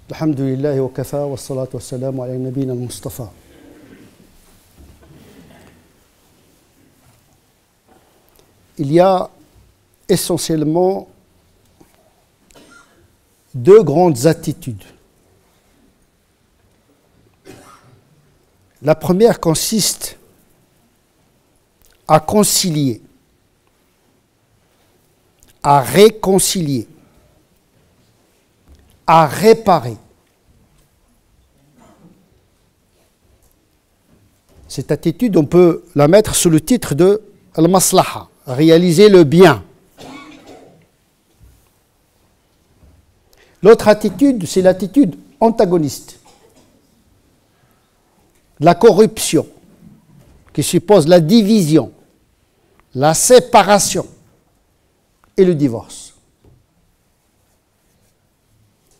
Alhamdulillah wa kafa wa salatu wa salam ala nabina al-Mustafa. Il y a essentiellement deux grandes attitudes. La première consiste à concilier, à réconcilier, à réparer. Cette attitude, on peut la mettre sous le titre de al-maslaha, réaliser le bien. L'autre attitude, c'est l'attitude antagoniste, la corruption, qui suppose la division, la séparation et le divorce.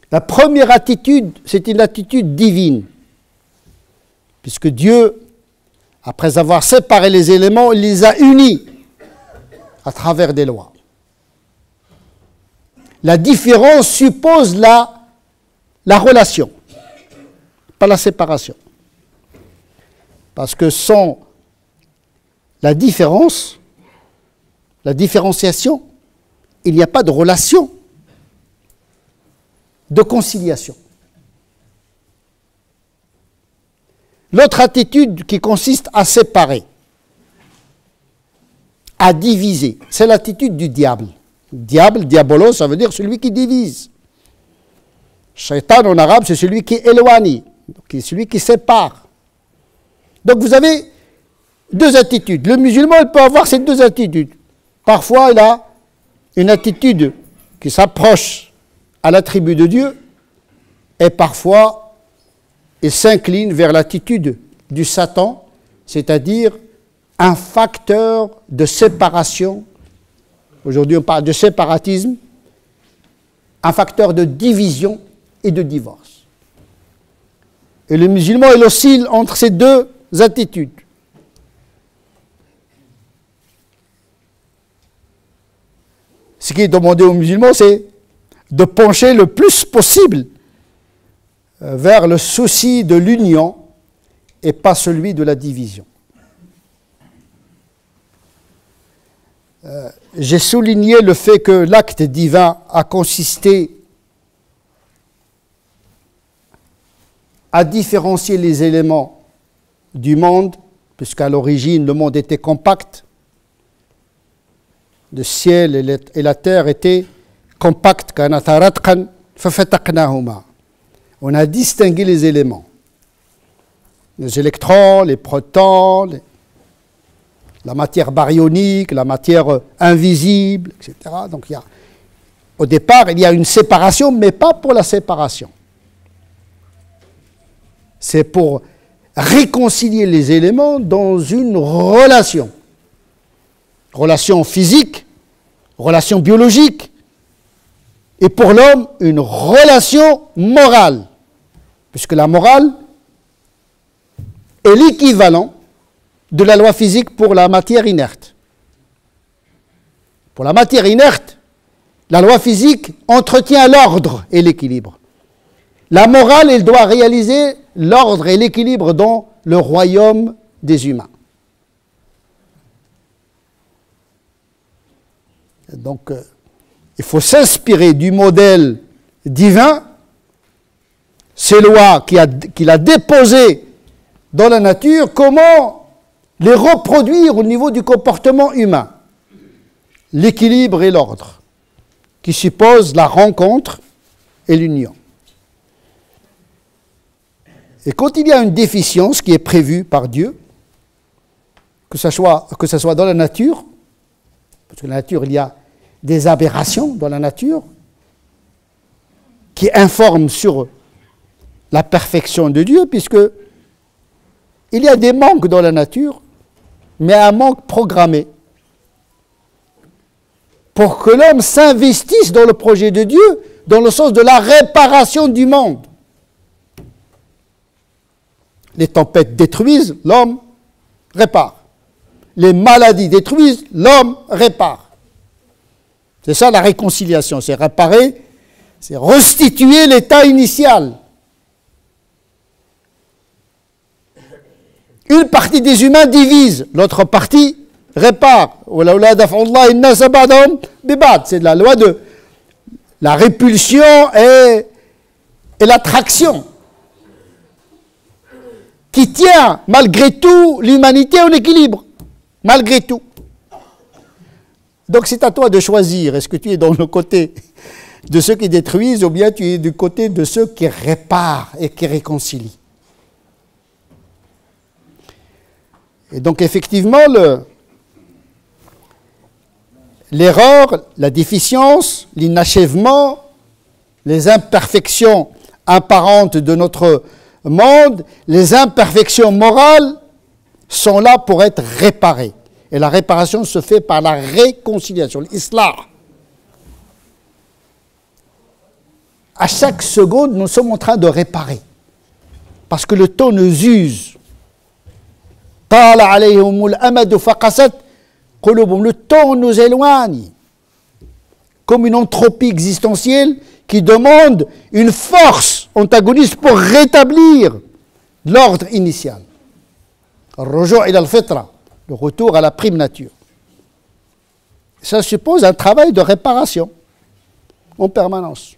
La première attitude, c'est une attitude divine, puisque Dieu, après avoir séparé les éléments, il les a unis à travers des lois. La différence suppose la relation, pas la séparation. Parce que sans la différence, la différenciation, il n'y a pas de relation de conciliation. L'autre attitude qui consiste à séparer, à diviser, c'est l'attitude du diable. Diable, diabolos, ça veut dire celui qui divise. Shaitan en arabe, c'est celui qui éloigne, c'est celui qui sépare. Donc vous avez deux attitudes. Le musulman, il peut avoir ces deux attitudes. Parfois, il a une attitude qui s'approche à l'attribut de Dieu, et parfois, il s'incline vers l'attitude du Satan, c'est-à-dire un facteur de séparation. Aujourd'hui, on parle de séparatisme, un facteur de division et de divorce. Et le musulman, il oscille entre ces deux attitudes. Ce qui est demandé aux musulmans, c'est de pencher le plus possible vers le souci de l'union et pas celui de la division. J'ai souligné le fait que l'acte divin a consisté à différencier les éléments du monde, puisqu'à l'origine le monde était compact, le ciel et la terre étaient compacts. On a distingué les éléments, les électrons, les protons, la matière baryonique, la matière invisible, etc. Donc au départ, il y a une séparation, mais pas pour la séparation. C'est pour réconcilier les éléments dans une relation. Relation physique, relation biologique, et pour l'homme, une relation morale, puisque la morale est l'équivalent de la loi physique pour la matière inerte. Pour la matière inerte, la loi physique entretient l'ordre et l'équilibre. La morale, elle doit réaliser l'ordre et l'équilibre dans le royaume des humains. Donc, il faut s'inspirer du modèle divin, ces lois qu'il a déposées dans la nature, comment les reproduire au niveau du comportement humain. L'équilibre et l'ordre, qui suppose la rencontre et l'union. Et quand il y a une déficience qui est prévue par Dieu, que ce soit dans la nature, parce que dans la nature, il y a des aberrations dans la nature qui informent sur la perfection de Dieu, puisque il y a des manques dans la nature, mais un manque programmé pour que l'homme s'investisse dans le projet de Dieu, dans le sens de la réparation du monde. Les tempêtes détruisent, l'homme répare. Les maladies détruisent, l'homme répare. C'est ça la réconciliation, c'est réparer C'est restituer l'état initial. Une partie des humains divise, l'autre partie répare. C'est la loi de la répulsion et l'attraction qui tient malgré tout l'humanité en équilibre. Malgré tout. Donc c'est à toi de choisir. Est-ce que tu es dans le côté de ceux qui détruisent ou bien tu es du côté de ceux qui réparent et qui réconcilient? Et donc effectivement, l'erreur, la déficience, l'inachèvement, les imperfections apparentes de notre monde, les imperfections morales sont là pour être réparées. Et la réparation se fait par la réconciliation, l'islah. À chaque seconde, nous sommes en train de réparer. Parce que le temps nous use. Le temps nous éloigne. Comme une entropie existentielle qui demande une force antagoniste pour rétablir l'ordre initial. Le retour à la prime nature. Ça suppose un travail de réparation en permanence.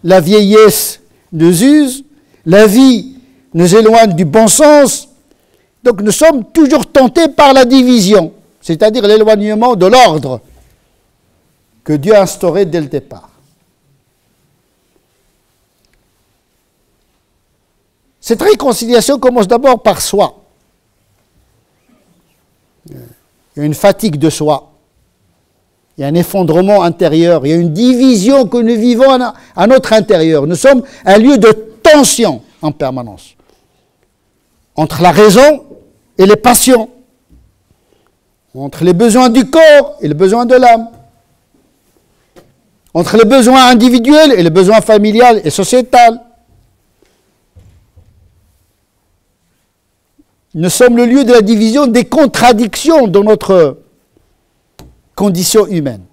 La vieillesse nous use, la vie nous éloigne du bon sens, donc nous sommes toujours tentés par la division, c'est-à-dire l'éloignement de l'ordre que Dieu a instauré dès le départ. Cette réconciliation commence d'abord par soi. Il y a une fatigue de soi. Il y a un effondrement intérieur. Il y a une division que nous vivons à notre intérieur. Nous sommes un lieu de tension en permanence. Entre la raison et les passions. Entre les besoins du corps et les besoins de l'âme. Entre les besoins individuels et les besoins familiales et sociétals. Nous sommes le lieu de la division des contradictions dans notre condition humaine.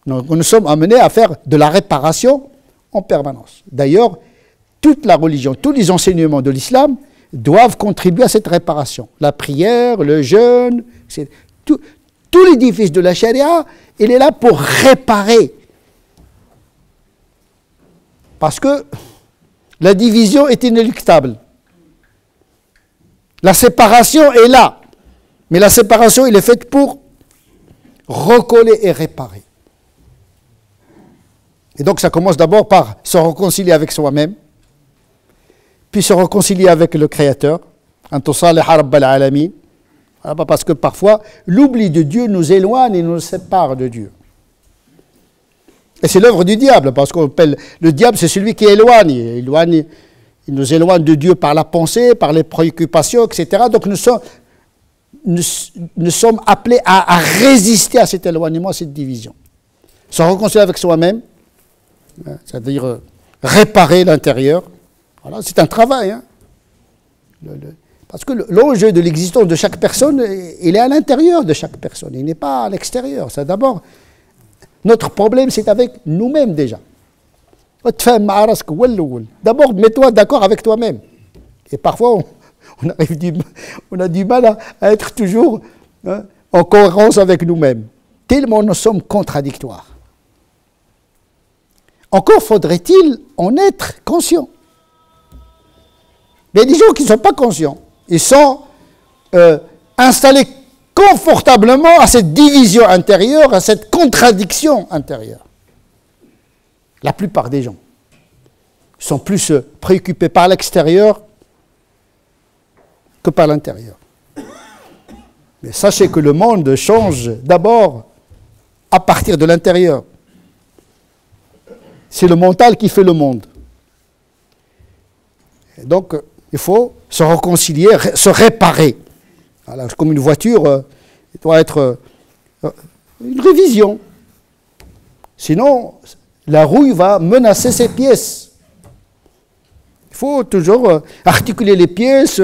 Nous sommes amenés à faire de la réparation en permanence. D'ailleurs, toute la religion, tous les enseignements de l'islam doivent contribuer à cette réparation. La prière, le jeûne, tout l'édifice de la charia, il est là pour réparer. Parce que la division est inéluctable. La séparation est là, mais la séparation, elle est faite pour recoller et réparer. Et donc ça commence d'abord par se réconcilier avec soi-même, puis se réconcilier avec le Créateur, parce que parfois, l'oubli de Dieu nous éloigne et nous sépare de Dieu. Et c'est l'œuvre du diable, parce qu'on appelle le diable, c'est celui qui éloigne. Il nous éloigne de Dieu par la pensée, par les préoccupations, etc. Donc nous sommes appelés à résister à cet éloignement, à cette division. Se réconcilier avec soi-même, c'est-à-dire réparer l'intérieur. Voilà, c'est un travail. Hein. Parce que l'enjeu de l'existence de chaque personne, il est à l'intérieur de chaque personne, il n'est pas à l'extérieur. C'est d'abord, notre problème, c'est avec nous-mêmes déjà. D'abord, mets-toi d'accord avec toi-même. Et parfois, on a du mal à être toujours en cohérence avec nous-mêmes. Tellement nous sommes contradictoires. Encore faudrait-il en être conscient. Mais il y a des gens qui ne sont pas conscients. Ils sont installés confortablement à cette division intérieure, à cette contradiction intérieure. La plupart des gens sont plus préoccupés par l'extérieur que par l'intérieur. Mais sachez que le monde change d'abord à partir de l'intérieur. C'est le mental qui fait le monde. Et donc, il faut se réconcilier, se réparer. Voilà, comme une voiture, il doit être une révision. Sinon, la rouille va menacer ses pièces. Il faut toujours articuler les pièces,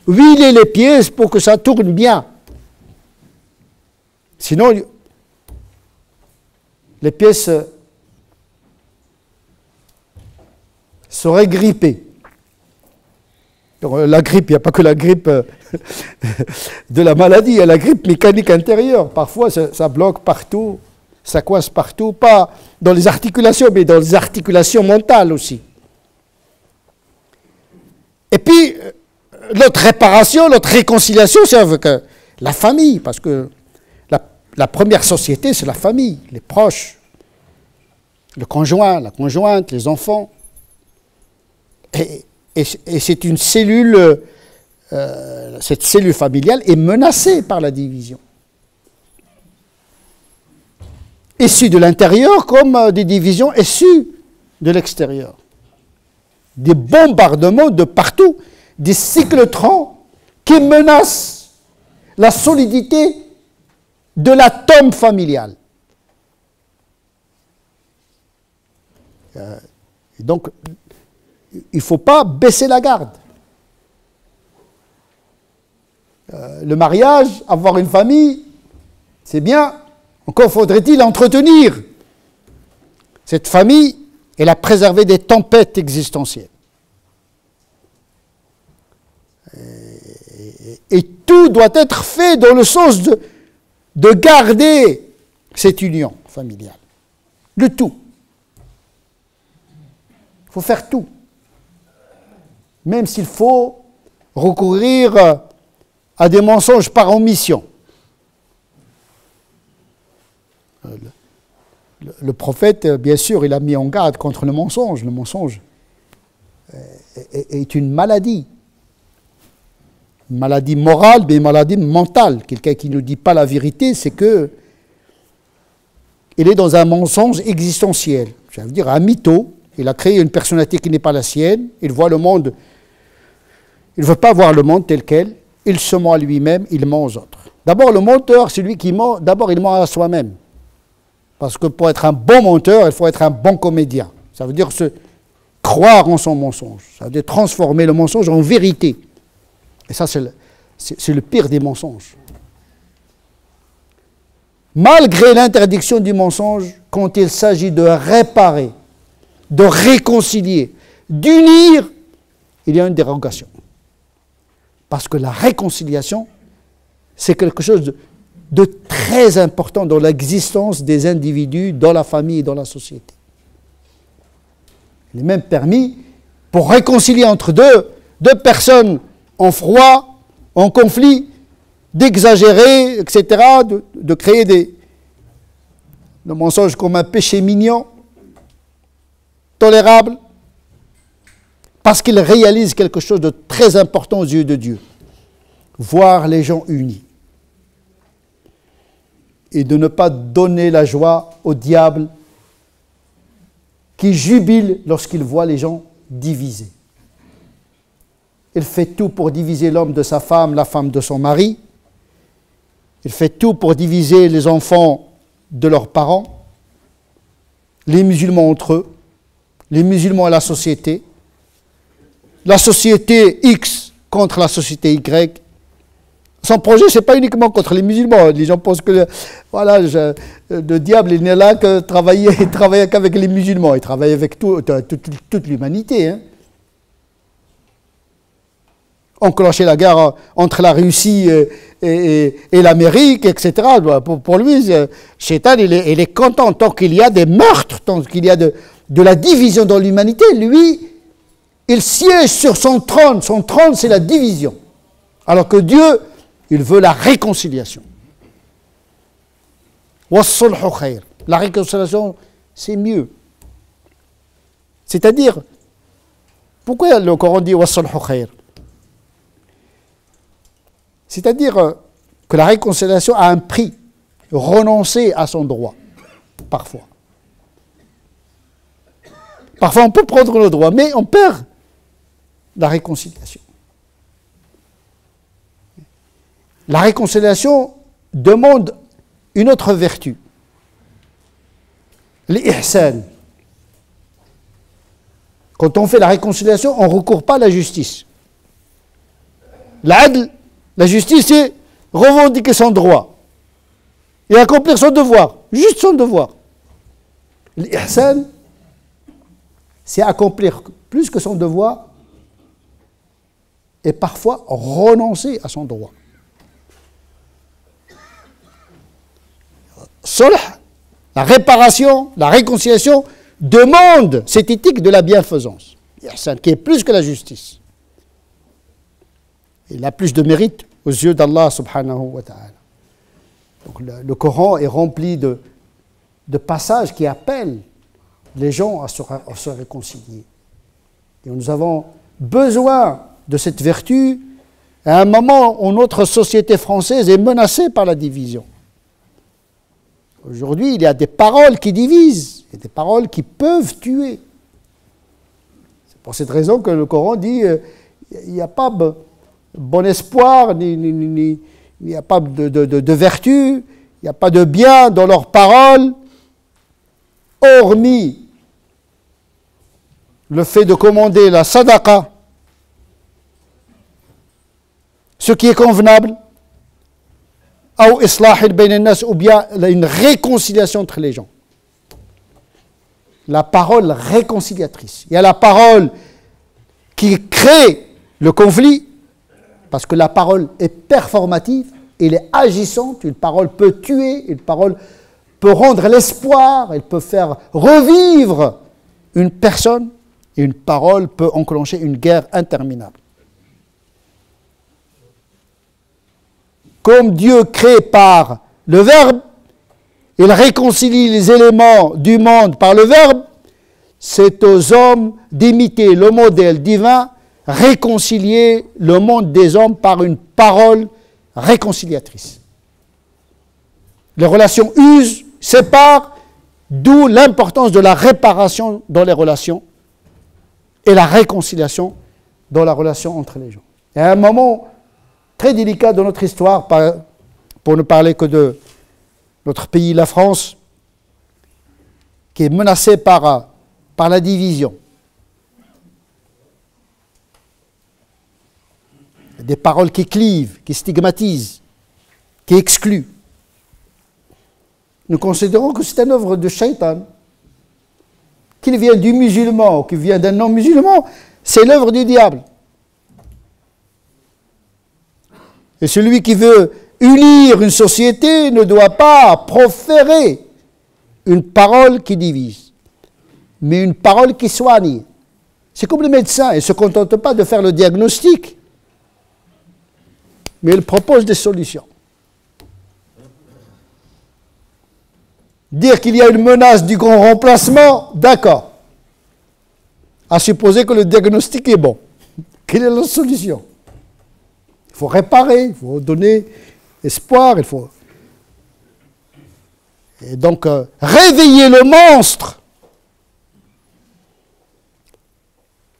huiler les pièces pour que ça tourne bien. Sinon, les pièces serait grippé. La grippe, il n'y a pas que la grippe de la maladie, il y a la grippe mécanique intérieure. Parfois, ça bloque partout, ça coince partout, pas dans les articulations, mais dans les articulations mentales aussi. Et puis, notre réparation, notre réconciliation, c'est avec la famille, parce que la première société, c'est la famille, les proches, le conjoint, la conjointe, les enfants. Et c'est une cellule, cette cellule familiale est menacée par la division. Issue de l'intérieur comme des divisions issues de l'extérieur. Des bombardements de partout, des cyclotrons qui menacent la solidité de l'atome familial. Et donc, il ne faut pas baisser la garde. Le mariage, avoir une famille, c'est bien. Encore faudrait-il entretenir cette famille et la préserver des tempêtes existentielles. Et tout doit être fait dans le sens de garder cette union familiale. Le tout. Il faut faire tout. Même s'il faut recourir à des mensonges par omission. Le prophète, bien sûr, il a mis en garde contre le mensonge. Le mensonge est une maladie. Une maladie morale, mais une maladie mentale. Quelqu'un qui ne dit pas la vérité, c'est que il est dans un mensonge existentiel. Ça veut dire un mytho. Il a créé une personnalité qui n'est pas la sienne. Il voit le monde. Il ne veut pas voir le monde tel quel. Il se ment à lui-même, il ment aux autres. D'abord, le menteur, celui qui ment, d'abord, il ment à soi-même. Parce que pour être un bon menteur, il faut être un bon comédien. Ça veut dire se croire en son mensonge. Ça veut dire transformer le mensonge en vérité. Et ça, c'est le pire des mensonges. Malgré l'interdiction du mensonge, quand il s'agit de réparer, de réconcilier, d'unir, il y a une dérogation. Parce que la réconciliation, c'est quelque chose de très important dans l'existence des individus, dans la famille et dans la société. Il est même permis, pour réconcilier entre deux personnes en froid, en conflit, d'exagérer, etc., de créer le mensonge comme un péché mignon, tolérable, parce qu'il réalise quelque chose de très important aux yeux de Dieu. Voir les gens unis. Et de ne pas donner la joie au diable qui jubile lorsqu'il voit les gens divisés. Il fait tout pour diviser l'homme de sa femme, la femme de son mari. Il fait tout pour diviser les enfants de leurs parents, les musulmans entre eux, les musulmans et la société X contre la société Y. Son projet, ce n'est pas uniquement contre les musulmans. Les gens pensent que le diable, il n'est là que il travaille qu'avec les musulmans. Il travaille avec toute l'humanité. Hein. Enclencher la guerre entre la Russie et l'Amérique, etc. Pour lui, Shaitan, il est content tant qu'il y a des meurtres, tant qu'il y a de la division dans l'humanité. Lui, il siège sur son trône. Son trône, c'est la division. Alors que Dieu, il veut la réconciliation. La réconciliation, c'est mieux. C'est-à-dire, pourquoi le Coran dit wassulhu khair? C'est-à-dire que la réconciliation a un prix. Renoncer à son droit, parfois. Parfois, on peut prendre le droit, mais on perd la réconciliation. La réconciliation demande une autre vertu. L'ihsan. Quand on fait la réconciliation, on ne recourt pas à la justice. L'adl, la justice, c'est revendiquer son droit et accomplir son devoir, juste son devoir. L'ihsan, c'est accomplir plus que son devoir et parfois renoncer à son droit. Sulh, la réparation, la réconciliation demande cette éthique de la bienfaisance, qui est plus que la justice. Il a plus de mérite aux yeux d'Allah subhanahu wa ta'ala. Donc le Coran est rempli de passages qui appellent les gens à se réconcilier. Et nous avons besoin de cette vertu à un moment où notre société française est menacée par la division. Aujourd'hui, il y a des paroles qui divisent, et des paroles qui peuvent tuer. C'est pour cette raison que le Coran dit il n'y a pas bon espoir, il n'y a pas de vertu, il n'y a pas de bien dans leurs paroles, hormis le fait de commander la sadaqa, ce qui est convenable, ou bien une réconciliation entre les gens. La parole réconciliatrice. Il y a la parole qui crée le conflit, parce que la parole est performative, elle est agissante, une parole peut tuer, une parole peut rendre l'espoir, elle peut faire revivre une personne, et une parole peut enclencher une guerre interminable. Comme Dieu crée par le Verbe, il réconcilie les éléments du monde par le Verbe, c'est aux hommes d'imiter le modèle divin, réconcilier le monde des hommes par une parole réconciliatrice. Les relations usent, séparent, d'où l'importance de la réparation dans les relations et la réconciliation dans la relation entre les gens. Il y a un moment très délicat dans notre histoire, pour ne parler que de notre pays, la France, qui est menacé par la division. Des paroles qui clivent, qui stigmatisent, qui excluent. Nous considérons que c'est une œuvre de Shaitan. Qu'il vienne du musulman ou qu'il vienne d'un non-musulman, c'est l'œuvre du diable. Et celui qui veut unir une société ne doit pas proférer une parole qui divise, mais une parole qui soigne. C'est comme le médecin, il ne se contente pas de faire le diagnostic, mais il propose des solutions. Dire qu'il y a une menace du grand remplacement, d'accord. À supposer que le diagnostic est bon. Quelle est la solution? Il faut réparer, il faut donner espoir, il faut... Et donc, réveiller le monstre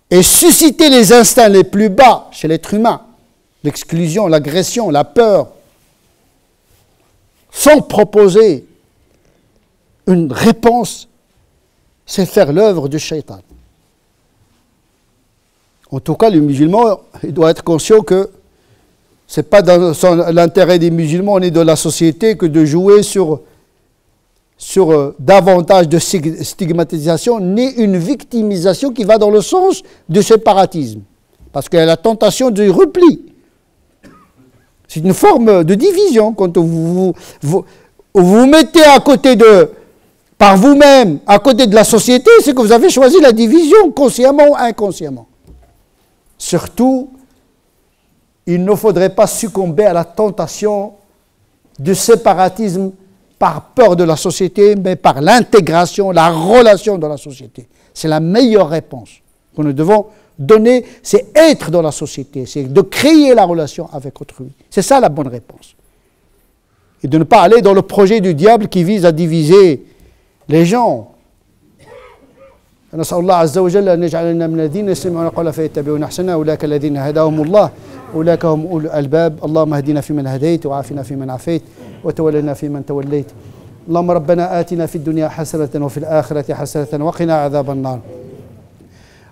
et susciter les instincts les plus bas chez l'être humain, l'exclusion, l'agression, la peur, sans proposer une réponse, c'est faire l'œuvre du shaitan. En tout cas, le musulman, il doit être conscient que ce n'est pas dans l'intérêt des musulmans ni de la société que de jouer sur davantage de stigmatisation, ni une victimisation qui va dans le sens du séparatisme. Parce qu'il y a la tentation du repli. C'est une forme de division. Quand vous mettez à côté par vous-même, à côté de la société, c'est que vous avez choisi la division, consciemment ou inconsciemment. Surtout, il ne faudrait pas succomber à la tentation du séparatisme par peur de la société, mais par l'intégration, la relation dans la société. C'est la meilleure réponse que nous devons donner, c'est être dans la société, c'est de créer la relation avec autrui. C'est ça la bonne réponse. Et de ne pas aller dans le projet du diable qui vise à diviser les gens. نسأل الله عز وجل أن يجعلنا من الذين يستمعون القول فيتبعون أحسنه أولئك الذين هداهم الله أولئك هم أولو الألباب اللهم اهدنا فيمن هديت وعافنا فيمن عافيت وتولنا فيمن توليت اللهم ربنا آتنا في الدنيا حسنة وفي الآخرة حسنة وقنا عذاب النار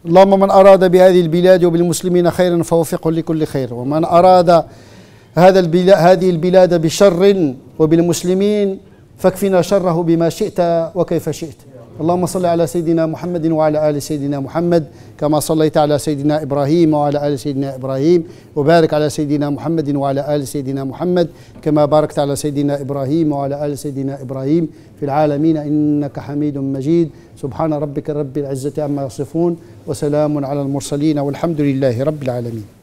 اللهم من أراد بهذه البلاد وبالمسلمين خيرا فوفقه لكل خير ومن أراد هذه البلاد بشر وبالمسلمين فاكفنا شره بما شئت وكيف شئت اللهم صل على سيدنا محمد وعلى آل سيدنا محمد كما صليت على سيدنا إبراهيم وعلى آل سيدنا إبراهيم، وبارك على سيدنا محمد وعلى آل سيدنا محمد كما باركت على سيدنا إبراهيم وعلى آل سيدنا إبراهيم في العالمين إنك حميد مجيد. سبحان ربك رب العزة عما يصفون وسلام على المرسلين والحمد لله رب العالمين.